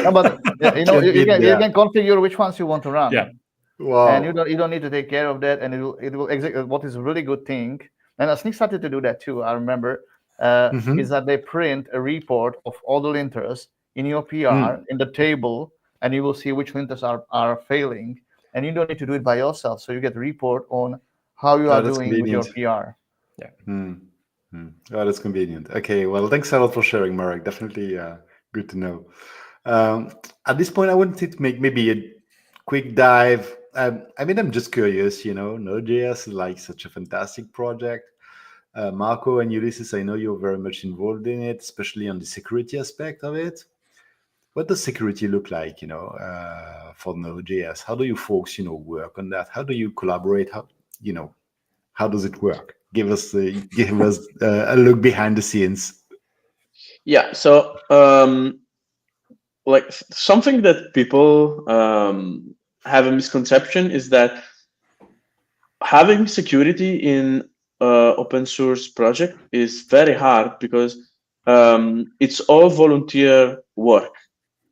D: No, but you can configure which ones you want to run.
B: Yeah.
A: Wow.
D: And you don't need to take care of that, and it will execute. What is a really good thing, and Snyk started to do that too, I remember, is that they print a report of all the linters in your PR in the table, and you will see which linters are failing, and you don't need to do it by yourself. So you get a report on how you are doing with your PR.
B: Yeah.
A: Oh, that's convenient. Okay, well, thanks a lot for sharing, Marek. Definitely good to know. At this point, I wanted to make maybe a quick dive. I'm just curious, Node.js is like such a fantastic project. Marco and Ulysses, I know you're very much involved in it, especially on the security aspect of it. What does security look like, for Node.js? How do you folks, work on that? How do you collaborate? How does it work? Give us a look behind the scenes.
C: Yeah. So, like something that people have a misconception is that having security in open source project is very hard because it's all volunteer work.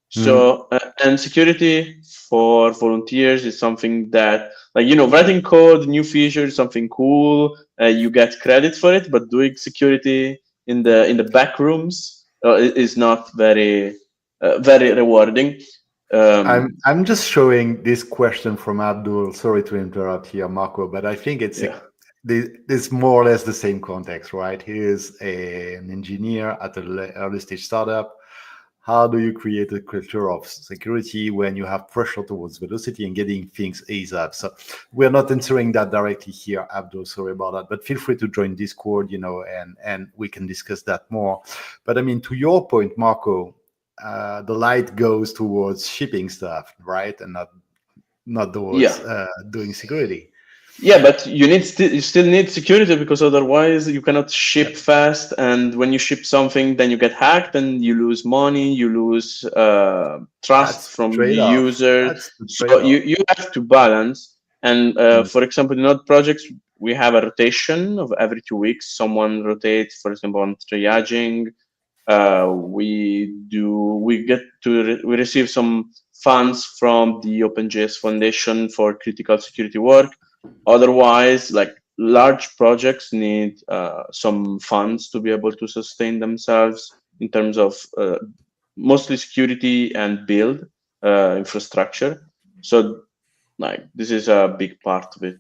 C: So and security for volunteers is something that, like, writing code, new features, something cool, you get credit for it, but doing security in the back rooms is not very rewarding.
A: I'm just showing this question from Abdul. Sorry to interrupt here, Marco, but I think it's more or less the same context, right? He is an engineer at an early stage startup. How do you create a culture of security when you have pressure towards velocity and getting things ASAP? So we're not answering that directly here, Abdul. Sorry about that. But feel free to join Discord, and we can discuss that more. But I mean, to your point, Marco, the light goes towards shipping stuff, right? And not towards doing security.
C: Yeah, but you still need security, because otherwise you cannot ship fast. And when you ship something, then you get hacked and you lose money, you lose trust from the user. So you have to balance. And for example, in Node projects, we have a rotation of every 2 weeks. Someone rotates, for example, on triaging. We receive some funds from the OpenJS Foundation for critical security work. Otherwise, like, large projects need some funds to be able to sustain themselves in terms of mostly security and build infrastructure. So, like, this is a big part of it.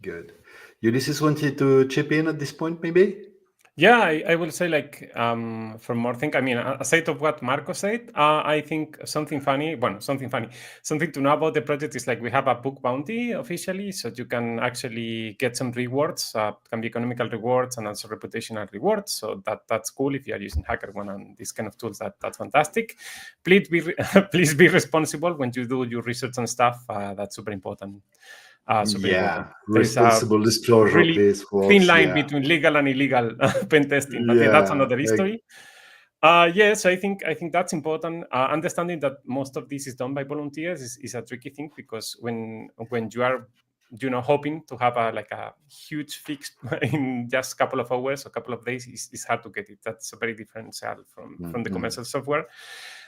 A: Good. Ulysses wanted to chip in at this point, maybe?
B: Yeah, I will say, like, for more thing. I mean, aside of what Marco said, I think something to know about the project is, like, we have a book bounty officially, so you can actually get some rewards. Can be economical rewards and also reputational rewards. So that's cool if you are using HackerOne and these kind of tools. That's fantastic. Please be responsible when you do your research and stuff. That's super important. Important.
A: Responsible disclosure,
B: really
A: please.
B: Thin line between legal and illegal pen testing, but that's another history. Yes, I think that's important. Understanding that most of this is done by volunteers is a tricky thing, because when you are hoping to have a huge fix in just a couple of hours or a couple of days, it's hard to get it. That's a very different sell from the commercial software.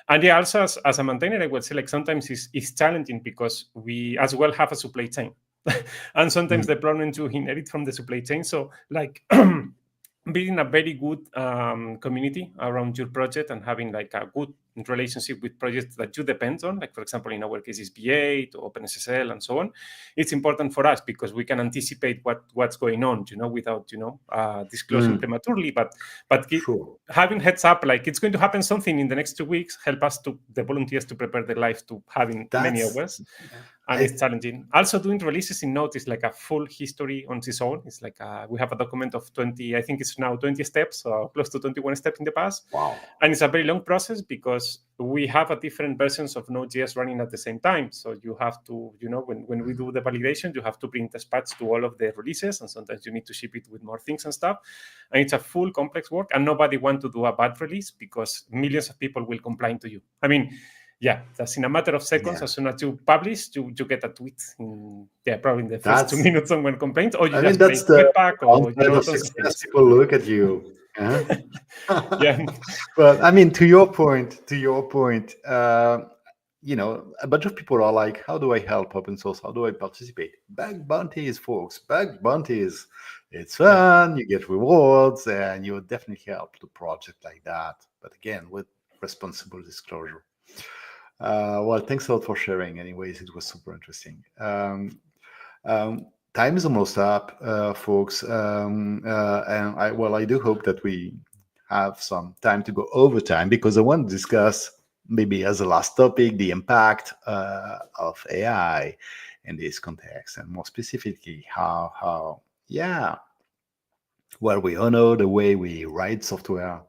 B: And also as a maintainer, I would say, like, sometimes it's challenging because we as well have a supply chain. And sometimes the problems you inherit from the supply chain. So, like, building a very good community around your project and having, like, a good relationship with projects that you depend on, like, for example, in our case is V8 or OpenSSL and so on. It's important for us because we can anticipate what's going on, without disclosing prematurely. But having heads up, like, it's going to happen something in the next 2 weeks, help us the volunteers to prepare their lives to having many hours. And it's challenging. Also, doing releases in Node is like a full history on its own. It's like we have a document of 20, I think it's now 20 steps, or close to 21 steps in the past.
A: Wow.
B: And it's a very long process because because we have a different versions of Node.js running at the same time. So you have to, when we do the validation, you have to bring test patch to all of the releases, and sometimes you need to ship it with more things and stuff. And it's a full complex work, and nobody wants to do a bad release because millions of people will complain to you. I mean, yeah, that's in a matter of seconds. As soon as you publish, you get a tweet. Probably in the first 2 minutes, someone complains, or you just
A: that's the
B: Webpack, or
A: success. People look at you.
B: Yeah.
A: But I mean, to your point, a bunch of people are like, how do I help open source? How do I participate? Bug bounties, folks. Bug bounties. It's fun. You get rewards, and you definitely help the project like that. But again, with responsible disclosure. Well, thanks a lot for sharing. Anyways, it was super interesting. Time is almost up, folks. And I do hope that we have some time to go over time, because I want to discuss, maybe as a last topic, the impact of AI in this context, and more specifically how well, we all know the way we write software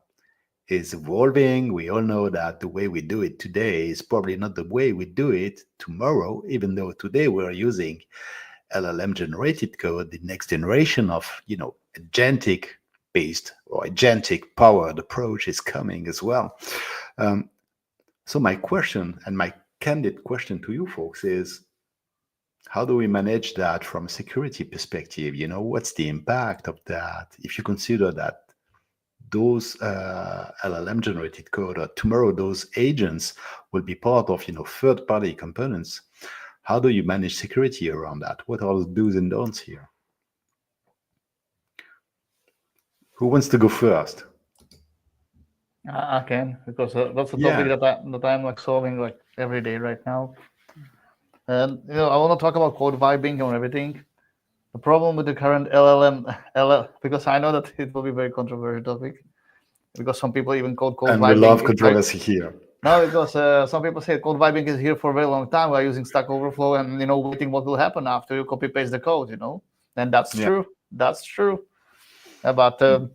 A: is evolving. We all know that the way we do it today is probably not the way we do it tomorrow, even though today we're using LLM generated code. The next generation of agentic based or agentic powered approach is coming as well. So my question, and my candid question to you folks, is how do we manage that from a security perspective? What's the impact of that if you consider that those LLM generated code, or tomorrow those agents, will be part of third-party components? How do you manage security around that? What are the do's and don'ts here? Who wants to go first?
D: I can, because that's a topic that I'm like solving like every day right now. And I want to talk about code vibing and everything. The problem with the current LLM, because I know that it will be a very controversial topic, because some people even call code vibing.
A: And we love controversy here.
D: No, because some people say code vibing is here for a very long time. We're using Stack Overflow and waiting what will happen after you copy paste the code. And that's true. That's true. But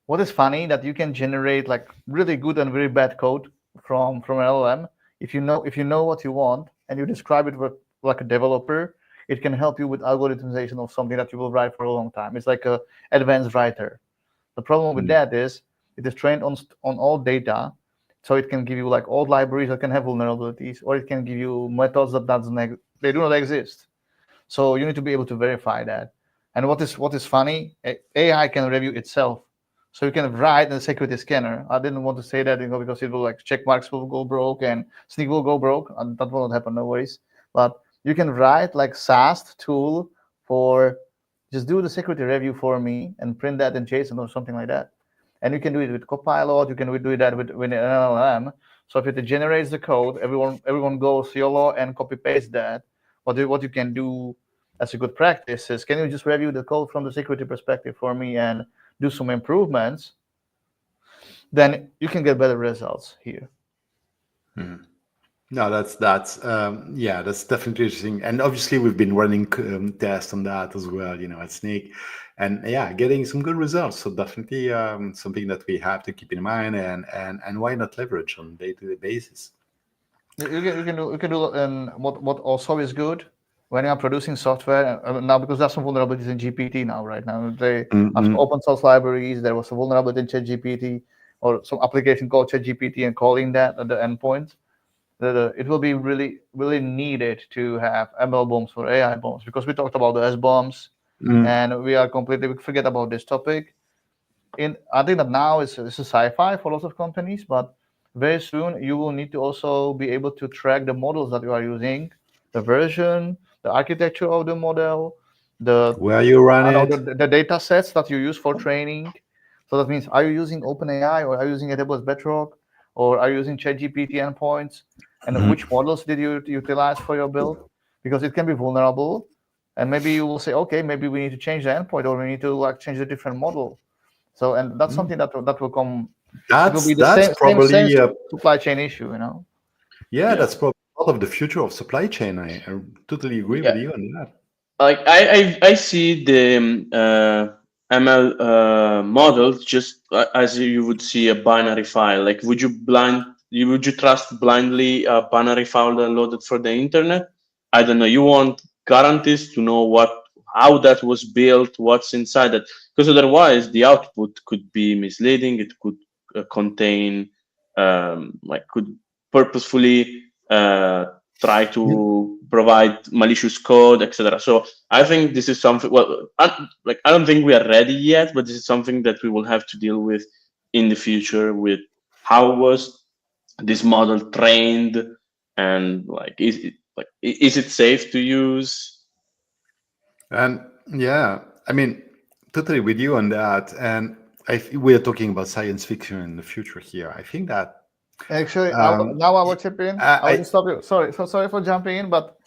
D: what is funny, that you can generate like really good and very bad code from an LLM. If you know what you want and you describe it with like a developer, it can help you with algorithmization of something that you will write for a long time. It's like an advanced writer. The problem with that is it is trained on all data, so it can give you like old libraries that can have vulnerabilities, or it can give you methods that they do not exist. So you need to be able to verify that. And what is funny, AI can review itself. So you can write in a security scanner. I didn't want to say that because it will like check marks will go broke and Sneak will go broke, and that will not happen, no worries. But you can write like SAST tool for just do the security review for me and print that in JSON or something like that. And you can do it with Copilot. You can do that with an LLM. So if it generates the code, everyone goes YOLO and copy paste that. What you can do as a good practice is, can you just review the code from the security perspective for me and do some improvements? Then you can get better results here.
A: No, that's definitely interesting. And obviously we've been running tests on that as well, at Snake, and getting some good results. So definitely something that we have to keep in mind, and why not leverage on day-to-day basis.
D: You can do, and what also is good when you are producing software now, because there's some vulnerabilities in GPT now, right now. They have some open source libraries. There was a vulnerability in ChatGPT, or some application called ChatGPT, and calling that at the endpoint. It will be really, really needed to have ML bombs for AI bombs, because we talked about the S bombs, and we forget about this topic. I think that now it's a sci-fi for lots of companies, but very soon you will need to also be able to track the models that you are using, the version, the architecture of the model,
A: where you run it,
D: the data sets that you use for training. So that means, are you using OpenAI, or are you using AWS Bedrock, or are you using ChatGPT endpoints? And which models did you utilize for your build? Because it can be vulnerable, and maybe you will say, okay, maybe we need to change the endpoint, or we need to like change a different model. So, and that's something that will come.
A: That's
D: probably same supply chain issue,
A: That's probably part of the future of supply chain. I totally agree with you on that.
C: Like I see the ML model just as you would see a binary file. Like, would you would you trust blindly a binary file downloaded for the internet? I don't know. You want guarantees to know how that was built, what's inside it, because otherwise the output could be misleading. It could contain could purposefully try to provide malicious code, etc. So I think this is something. Well, I don't think we are ready yet, but this is something that we will have to deal with in the future. With how was this model trained, and is it safe to use?
A: And yeah, I mean, totally with you on that. And we're talking about science fiction in the future here. I think that
D: Actually, now I will chip in. I will just stop you. Sorry for jumping in, but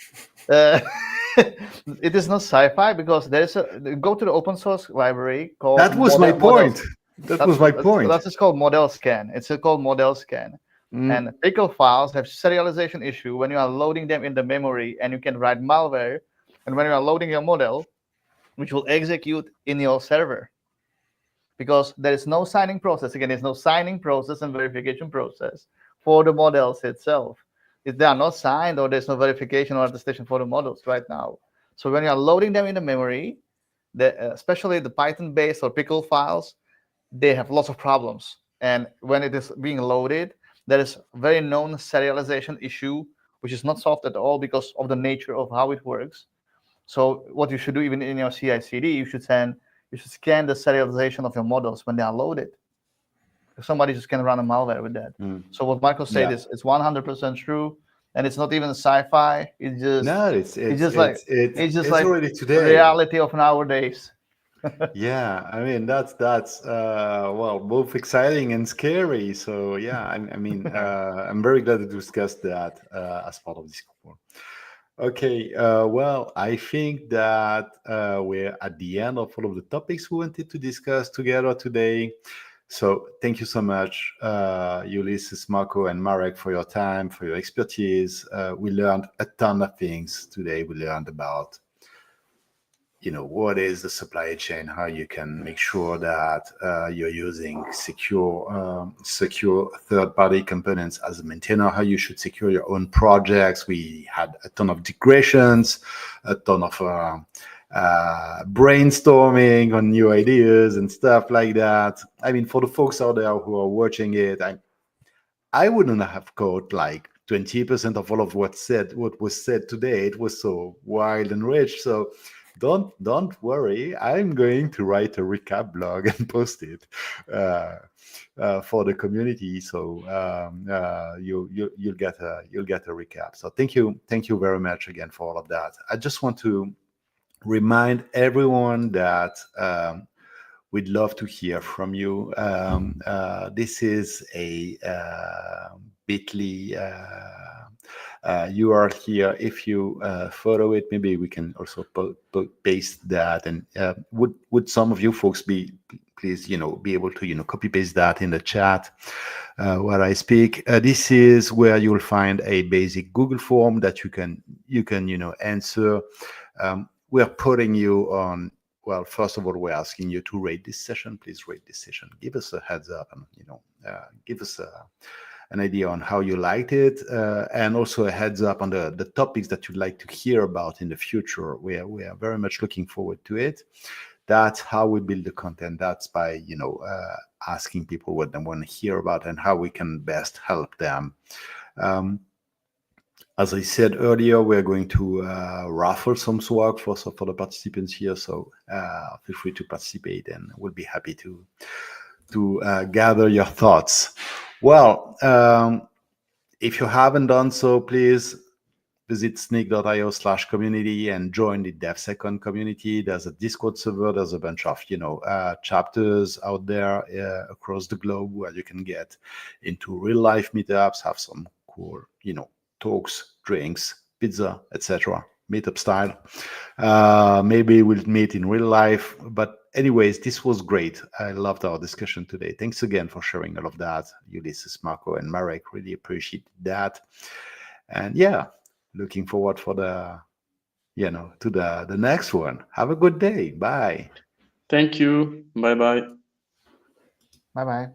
D: it is not sci-fi because there is go to the open source library called.
A: That was my point. That was my point.
D: That's called Model Scan. It's called Model Scan. And pickle files have serialization issue when you are loading them in the memory, and you can write malware. And when you are loading your model, which will execute in your server, because there is no signing process. Again, there's no signing process and verification process for the models itself. If they are not signed, or there's no verification or attestation for the models right now. So when you are loading them in the memory, especially the Python-based or pickle files, they have lots of problems. And when it is being loaded, there is a very known serialization issue, which is not solved at all because of the nature of how it works. So what you should do, even in your CI/CD, you should scan the serialization of your models when they are loaded. If somebody just can run a malware with that. So what Michael said is it's 100% true, and it's not even sci-fi. It's just
A: it's
D: like
A: already today.
D: The reality of nowadays.
A: Yeah, I mean that's well, both exciting and scary. So yeah, I'm very glad to discuss that as part of this call. Okay, well, I think that we're at the end of all of the topics we wanted to discuss together today. So thank you so much, Ulysses, Marco, and Marek, for your time, for your expertise. We learned a ton of things today. We learned about what is the supply chain, how you can make sure that you're using secure third-party components as a maintainer, how you should secure your own projects. We had a ton of digressions, a ton of brainstorming on new ideas and stuff like that. I mean, for the folks out there who are watching it, I wouldn't have caught like 20% of all of what was said today. It was so wild and rich. So don't worry, I'm going to write a recap blog and post it for the community. So you'll get a recap. So thank you very much again for all of that. I just want to remind everyone that we'd love to hear from you. This is a bit.ly URL here. If you follow it, maybe we can also paste that. And would some of you folks please be able to copy paste that in the chat while I speak. This is where you'll find a basic Google form that you can answer. We're putting you on. Well, first of all, we're asking you to rate this session. Please rate this session. Give us a heads up, and give us an idea on how you liked it, and also a heads up on the topics that you'd like to hear about in the future. We are very much looking forward to it. That's how we build the content. That's by asking people what they want to hear about and how we can best help them. As I said earlier, we're going to raffle some swag for the participants here. So feel free to participate, and we'll be happy to gather your thoughts. Well, if you haven't done so, please visit snyk.io/community and join the DevSecCon community. There's a Discord server. There's a bunch of chapters out there across the globe where you can get into real life meetups, have some cool talks, drinks, pizza, etc. Meetup style. Maybe we'll meet in real life. But anyways, this was great. I loved our discussion today. Thanks again for sharing all of that, Ulysses, Marco, and Marek. Really appreciate that. And yeah, looking forward for the next one. Have a good day. Bye.
C: Thank you. Bye-bye.
D: Bye-bye.